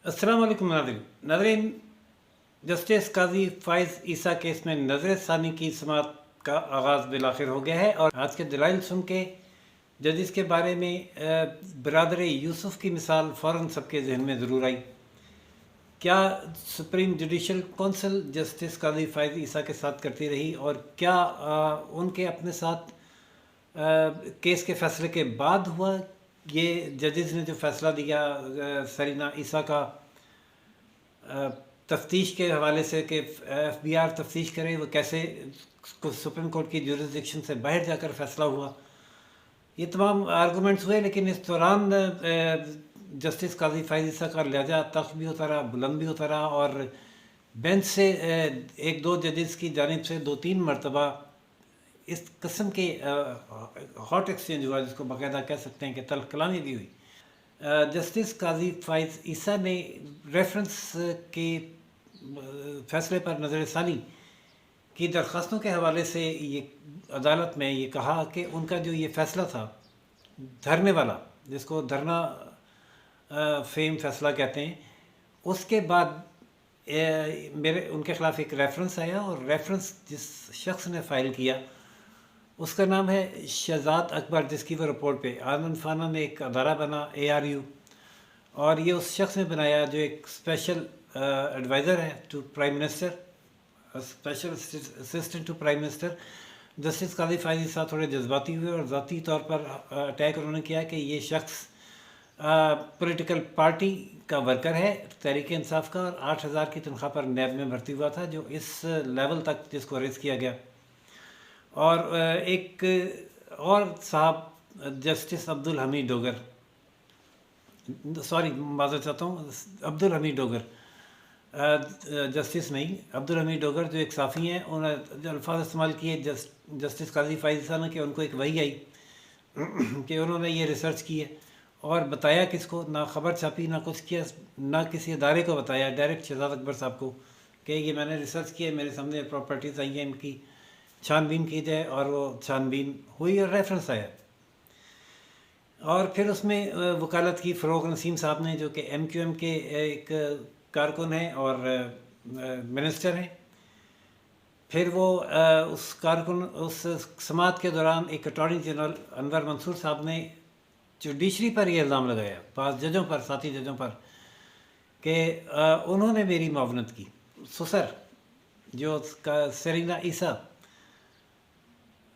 अस्सलाम वालेकुम नाज़रीन। जस्टिस काजी फ़ाइज़ ईसा केस में नज़र षानी की समाअत का आगाज़ बिलाखिर हो गया है और आज के दलाइल सुन के जजिस के बारे में बरादर यूसुफ की मिसाल फ़ौरन सबके जहन में ज़रूर आई। क्या supreme judicial council justice Qazi Faez ईसा के साथ करती रही और क्या उनके अपने साथ केस के फ़ैसले के बाद हुआ? ये जजेस ने जो फ़ैसला दिया सरीना ईसा का तफ्तीश के हवाले से कि FBI तफ्तीश करे, वो कैसे सुप्रीम कोर्ट की जुरिसडिक्शन से बाहर जाकर फ़ैसला हुआ, ये तमाम आर्गूमेंट्स हुए। लेकिन इस दौरान जस्टिस काजी फ़ाइज़ ईसा का लहजा तख्त भी होता रहा, बुलंद भी होता रहा और बेंच से एक दो जजेस की जानिब से 2-3 मरतबा इस किस्म के हॉट एक्सचेंज हुआ, जिसको बाकायदा कह सकते हैं कि तल्ख कलामी भी हुई। जस्टिस काजी फ़ाइज़ ईसा ने रेफरेंस के फ़ैसले पर नज़र षानी की दरख्वास्तों के हवाले से ये अदालत में ये कहा कि उनका जो ये फ़ैसला था धरने वाला, जिसको धरना फेम फ़ैसला कहते हैं, उसके बाद मेरे उनके ख़िलाफ़ एक रेफरेंस आया और रेफरेंस जिस शख्स ने फ़ाइल किया उसका नाम है शहजाद अकबर, जिसकी वो रिपोर्ट पे आनंद फाना ने एक अदारा बना ARU, और ये उस शख्स ने बनाया जो एक स्पेशल एडवाइज़र है to prime minister, special assistant to prime minister. Justice Qazi Faez Isa थोड़े जज्बाती हुए और ज़ाती तौर पर अटैक उन्होंने किया कि ये शख्स पॉलिटिकल पार्टी का वर्कर है, तहरीक इंसाफ का, और 8,000 की तनख्वाह पर नैब में भर्ती हुआ था, जो इस लेवल तक जिसको रेज़ किया गया। और एक और साहब जस्टिस अब्दुल हमीद डोगर, सॉरी माज़रत चाहता हूँ, अब्दुल हमीद डोगर, जस्टिस नहीं, अब्दुल हमीद डोगर जो एक साफ़ी हैं, उन्होंने जो अल्फाज इस्तेमाल किए जस्टिस काजी फ़ाइज़ ईसा ने कि उनको एक वही आई कि उन्होंने ये रिसर्च की है और बताया किसको, ना ख़बर छापी ना कुछ किया, ना किसी अदारे को बताया, डायरेक्ट शहजाद अकबर साहब को कि ये मैंने रिसर्च किया, मेरे सामने प्रॉपर्टीज़ आई हैं, इनकी छानबीन की जाए, और वो छानबीन हुई और रेफरेंस आया। और फिर उसमें वकालत की फ़रोग़ नसीम साहब ने, जो कि MQM के एक कारकुन हैं और मिनिस्टर हैं। फिर वो उस कारकुन उस समाअत के दौरान एक अटॉर्नी जनरल अनवर मंसूर साहब ने जुडिशरी पर ये इल्ज़ाम लगाया, पास जजों पर, साथी जजों पर, कि उन्होंने मेरी मुआवनत की। ससुर जो सरीना ईसा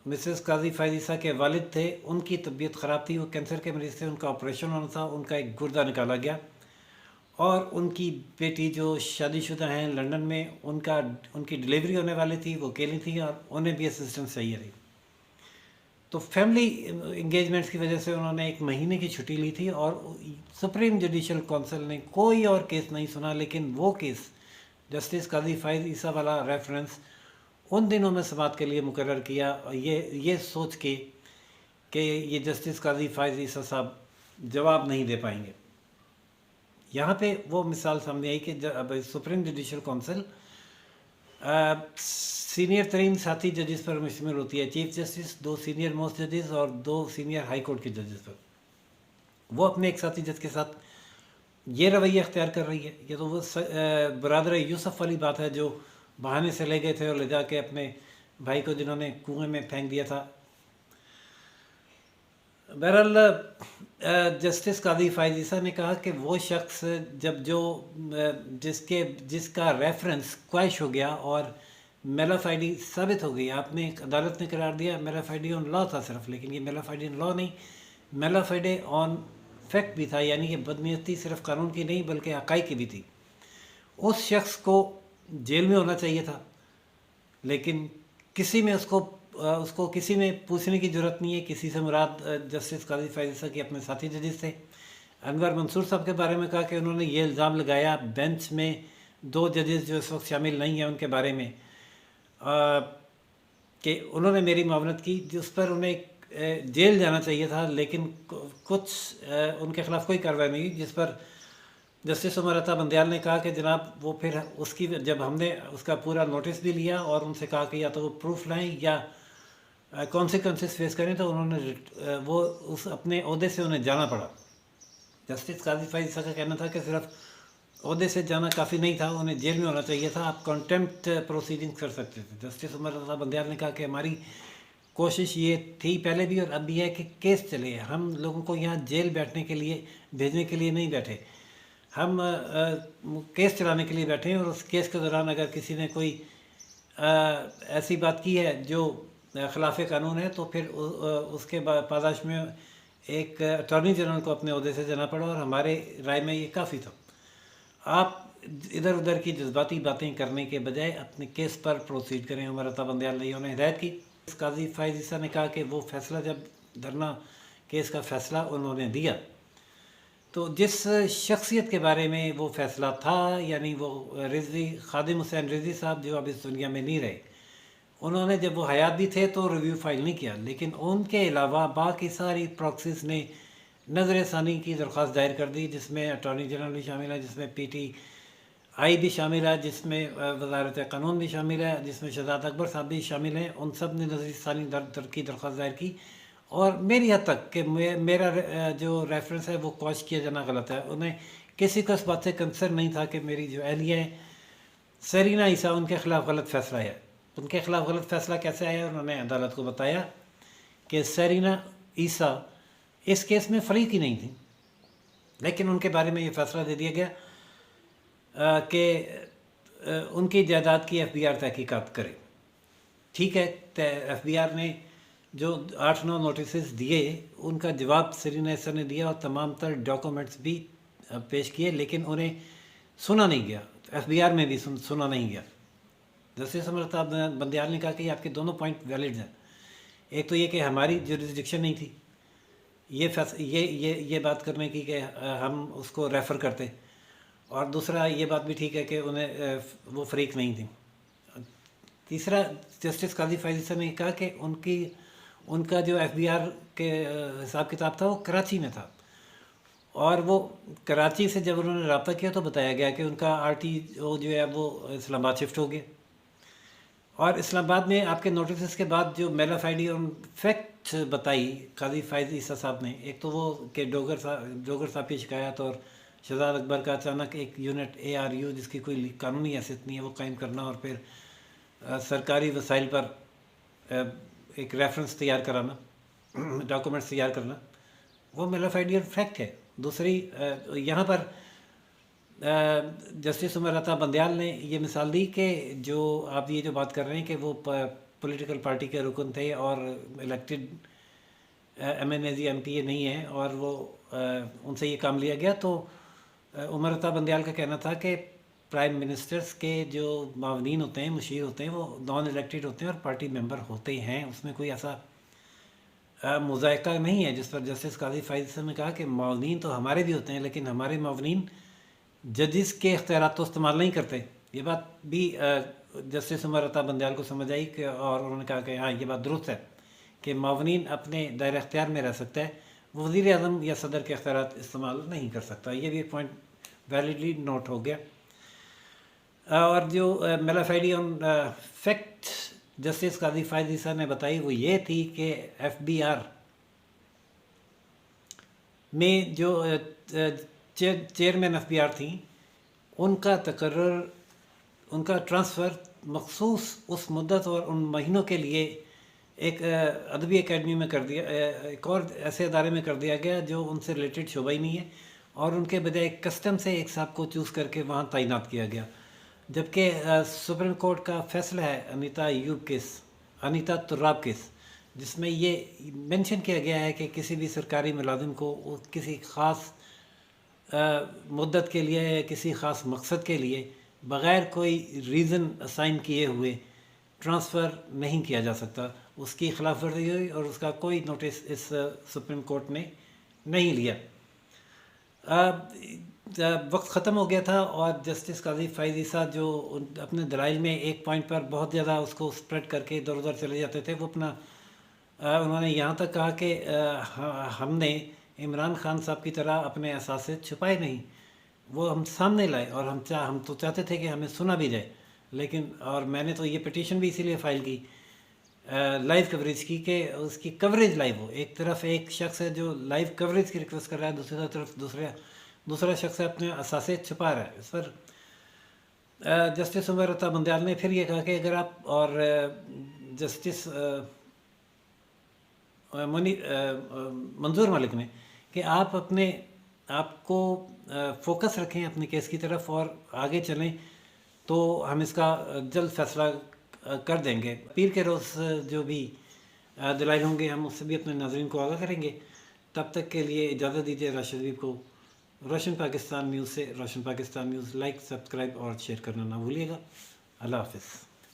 मिसेस काजी फ़ाइज़ ईसा के वालिद थे, उनकी तबीयत ख़राब थी, वो कैंसर के मरीज़ थे, उनका ऑपरेशन होना था, उनका एक गुर्दा निकाला गया, और उनकी बेटी जो शादीशुदा हैं लंदन में, उनकी डिलीवरी होने वाली थी, वो अकेली थी और उन्हें भी असिस्टेंस चाहिए थी। तो फैमिली इंगेजमेंट्स की वजह से उन्होंने 1 महीने की छुट्टी ली थी और सुप्रीम जुडिशल कौंसिल ने कोई और केस नहीं सुना, लेकिन वो केस जस्टिस काजी फ़ाइज़ ईसा वाला रेफरेंस उन दिनों में समाअत के लिए मुकर्रर किया, ये सोच के कि ये जस्टिस काजी फ़ाइज़ ईसा साहब जवाब नहीं दे पाएंगे। यहाँ पे वो मिसाल सामने आई कि सुप्रीम जुडिशल कौंसिल सीनियर तरीन साथी जजेस पर मुश्तमिल होती है, चीफ जस्टिस, 2 सीनियर मोस्ट जजेस और 2 सीनियर हाई कोर्ट के जजेस पर। वो अपने एक साथी जज के साथ ये रवैया अख्तियार कर रही है। ये तो वो बरादर यूसुफ वाली बात है, जो बहाने से ले गए थे और ले जाके अपने भाई को, जिन्होंने कुएं में फेंक दिया था। बहरहाल जस्टिस काजी फ़ाइज़ ईसा ने कहा कि वो शख्स जब जिसका रेफरेंस क्वैश हो गया और मेलाफाइडी साबित हो गई, आपने अदालत ने करार दिया मेलाफाइडी ऑन लॉ था सिर्फ, लेकिन ये मेलाफाइडी ऑन लॉ नहीं, मेलाफाइडी ऑन फैक्ट भी था, यानी कि बदनीयती सिर्फ कानून की नहीं बल्कि हक़ाइक़ की भी थी। उस शख्स को जेल में होना चाहिए था, लेकिन किसी में उसको किसी में पूछने की ज़रूरत नहीं है। किसी से मुराद जस्टिस काजी फ़ाइज़ ईसा के अपने साथी जजेस थे। अनवर मंसूर साहब के बारे में कहा कि उन्होंने ये इल्ज़ाम लगाया बेंच में 2 जजेस जो इस वक्त शामिल नहीं हैं उनके बारे में, कि उन्होंने मेरी मुआवनत की, जिस पर उन्हें जेल जाना चाहिए था, लेकिन कुछ उनके ख़िलाफ़ कोई कार्रवाई नहीं, जिस पर जस्टिस उमर अता बंदयाल ने कहा कि जनाब वो फिर उसकी, जब हमने उसका पूरा नोटिस भी लिया और उनसे कहा कि या तो वो प्रूफ लाएं या कॉन्सिक्वेंसेस फेस करें, तो उन्होंने वो उस अपने ओहदे से उन्हें जाना पड़ा। जस्टिस काजी फ़ाइज़ ईसा का कहना था कि सिर्फ ओहदे से जाना काफ़ी नहीं था, उन्हें जेल में होना चाहिए था। आप कंटेम्प्ट प्रोसीडिंग्स कर सकते थे। जस्टिस उमर रज़ा बंदयाल ने कहा कि हमारी कोशिश ये थी पहले भी और अब भी है कि केस चले, हम लोगों को यहाँ जेल बैठने के लिए भेजने के लिए नहीं बैठे, हम केस चलाने के लिए बैठे हैं। और उस केस के दौरान अगर किसी ने कोई ऐसी बात की है जो खिलाफ कानून है तो फिर उसके पादाश में एक अटॉर्नी जनरल को अपने अहदे से जाना पड़ा, और हमारे राय में ये काफ़ी था। आप इधर उधर की जज्बाती बातें करने के बजाय अपने केस पर प्रोसीड करें। उमर रज़ा बंदयाल ने उन्हें हिदायत की। काजी फायज़ ईसा ने कहा कि वो फैसला, जब धरना केस का फैसला उन्होंने दिया तो जिस शख्सियत के बारे में वो फैसला था, यानी वो रिजवी खादिम हुसैन रिजवी साहब जो अब इस दुनिया में नहीं रहे, उन्होंने जब वो हयात भी थे तो रिव्यू फाइल नहीं किया, लेकिन उनके अलावा बाकी सारी प्रॉक्सीज ने नज़र षानी की दरख्वास्त दायर कर दी, जिसमें अटॉर्नी जनरल भी शामिल है, जिसमें PTI भी शामिल है, जिसमें वजारत कानून भी शामिल है, जिसमें शहजाद अकबर साहब भी शामिल हैं। उन सब ने नज़र षानी की दरख्वास्त दायर की। और मेरी हद तक कि मेरा जो रेफरेंस है वो कॉश किया जाना गलत है। उन्हें किसी को इस बात से कंसर्न नहीं था कि मेरी जो अहलिया है सरीना ईसा, उनके ख़िलाफ़ गलत फ़ैसला है। उनके ख़िलाफ़ गलत फ़ैसला कैसे आया? उन्होंने अदालत को बताया कि सरीना ईसा इस केस में फरीक ही नहीं थी, लेकिन उनके बारे में ये फ़ैसला दे दिया गया कि उनकी जायदाद की FBI तहकीकात करे। ठीक है, FBI ने जो 8-9 नोटिस दिए उनका जवाब सरीना ईसा ने दिया और तमाम तर डॉक्यूमेंट्स भी पेश किए, लेकिन उन्हें सुना नहीं गया। FBI में भी सुना नहीं गया। जस्टिस उमर रज़ा बंदयाल ने कहा कि आपके दोनों पॉइंट वैलिड हैं। एक तो ये कि हमारी जुरिसडिक्शन नहीं थी ये बात करने की कि हम उसको रेफ़र करते, और दूसरा ये बात भी ठीक है कि उन्हें वो फरीक नहीं थी। तीसरा, जस्टिस काजी फायज़ ईसा ने कहा कि उनका जो FBI के हिसाब किताब था वो कराची में था, और वो कराची से जब उन्होंने रब्ता किया तो बताया गया कि उनका RTO जो है वो इस्लामाबाद शिफ्ट हो गया। और इस्लामाबाद में आपके नोटिस के बाद जो मेलाफाइडी और फैक्ट बताई काजी फायज़ ईसा साहब ने, एक तो वो कि डोगर साहब की शिकायत और शहजाद अकबर का अचानक एक यूनिट ARU जिसकी कोई कानूनी हैसियत नहीं है वो कायम करना, और फिर सरकारी वसाइल पर एक रेफरेंस तैयार कराना, डॉक्यूमेंट्स तैयार करना, वो मेलाफाइडी और फैक्ट है। दूसरी, यहाँ पर जस्टिस उमर रज़ा बंदयाल ने ये मिसाल दी कि जो आप ये जो बात कर रहे हैं कि वो पॉलिटिकल पार्टी के रुकन थे और इलेक्टेड MNAs MPA नहीं है, और वो उनसे ये काम लिया गया। तो उमर रज़ा बंदयाल का कहना था कि प्राइम मिनिस्टर्स के जो मावनीन होते हैं, मुशीर होते हैं, वो नॉन इलेक्टेड होते हैं और पार्टी मेंबर होते हैं। उसमें कोई ऐसा मुज़ायका नहीं है, जिस पर जस्टिस काजी फायज़ ने कहा कि मावनीन तो हमारे भी होते हैं, लेकिन हमारे मावनीन जजिस के इख्तियारात तो इस्तेमाल नहीं करते। ये बात भी जस्टिस उमर रज़ा बंदयाल को समझ आई कि, और उन्होंने कहा कि हाँ, ये बात दुरुस्त है कि मावनीन अपने दायरा इख्तियार में रह सकता है, वो वज़ीर आज़म या सदर के इख्तियारात इस्तेमाल नहीं कर सकता। ये भी एक पॉइंट वैलिडली नोट हो गया। और जो मेलाफाइडी ऑन फैक्ट जस्टिस काजी फायज़ ईसा ने बताई वो ये थी कि FBR में जो चेयरमैन FBR थी, उनका तकर्रुर, उनका ट्रांसफ़र मखसूस उस मुद्दत और उन महीनों के लिए एक अदबी अकेडमी में कर दिया, एक और ऐसे अदारे में कर दिया गया जो उनसे रिलेटेड शोबा ही नहीं है, और उनके बजाय कस्टम से एक साहब को चूज़ करके वहाँ तैनात किया गया। जबकि सुप्रीम कोर्ट का फैसला है अनीता तुर्राब केस, जिसमें ये मेंशन किया गया है कि किसी भी सरकारी मुलाजिम को किसी ख़ास मुद्दत के लिए या किसी ख़ास मकसद के लिए बग़ैर कोई रीज़न असाइन किए हुए ट्रांसफ़र नहीं किया जा सकता। उसकी खिलाफ वर्जी हुई और उसका कोई नोटिस इस सुप्रीम कोर्ट ने नहीं लिया। वक्त ख़त्म हो गया था, और जस्टिस काजी फायज़ ईसा जो अपने दलाइल में एक पॉइंट पर बहुत ज़्यादा उसको स्प्रेड करके इधर उधर चले जाते थे, वो उन्होंने यहाँ तक कहा कि हमने इमरान खान साहब की तरह अपने असासे छुपाए नहीं, वो हम सामने लाए, और हम तो चाहते थे कि हमें सुना भी जाए। लेकिन और मैंने तो ये पिटीशन भी इसीलिए फ़ाइल की लाइव कवरेज की कि उसकी कवरेज लाइव हो। एक तरफ एक शख्स है जो लाइव कवरेज की रिक्वेस्ट कर रहा है, दूसरी तरफ दूसरा दूसरा शख्स अपने असासे छुपा रहा है। इस पर जस्टिस उमर अता बंदयाल ने फिर ये कहा कि अगर आप और जस्टिस मंजूर मलिक ने कि आप अपने आपको फोकस रखें अपने केस की तरफ और आगे चलें, तो हम इसका जल्द फैसला कर देंगे। पीर के रोज़ जो भी दलाइल होंगे हम उससे भी अपने नाज़रीन को आगाह करेंगे। तब तक के लिए इजाज़त दीजिए राशिद हबीब को। रोशन पाकिस्तान न्यूज़ से रोशन पाकिस्तान न्यूज़ लाइक, सब्सक्राइब और शेयर करना ना भूलिएगा। अल्लाह हाफ़िज़।